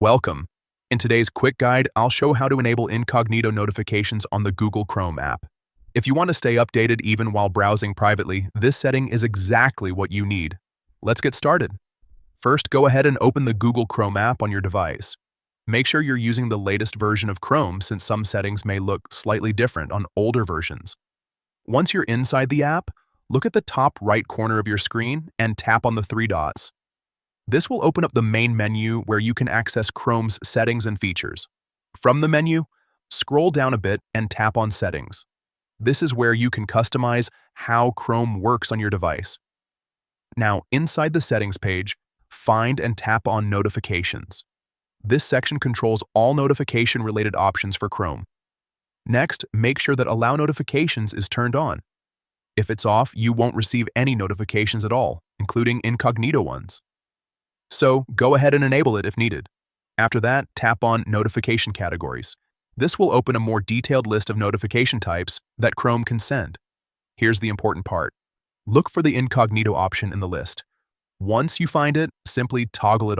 Welcome. In today's quick guide, I'll show how to enable incognito notifications on the Google Chrome app. If you want to stay updated even while browsing privately, this setting is exactly what you need. Let's get started. First, go ahead and open the Google Chrome app on your device. Make sure you're using the latest version of Chrome since some settings may look slightly different on older versions. Once you're inside the app, look at the top right corner of your screen and tap on the three dots. This will open up the main menu where you can access Chrome's settings and features. From the menu, scroll down a bit and tap on Settings. This is where you can customize how Chrome works on your device. Now, inside the Settings page, find and tap on Notifications. This section controls all notification-related options for Chrome. Next, make sure that Allow Notifications is turned on. If it's off, you won't receive any notifications at all, including incognito ones. So, go ahead and enable it if needed. After that, tap on Notification Categories. This will open a more detailed list of notification types that Chrome can send. Here's the important part. Look for the incognito option in the list. Once you find it, simply toggle it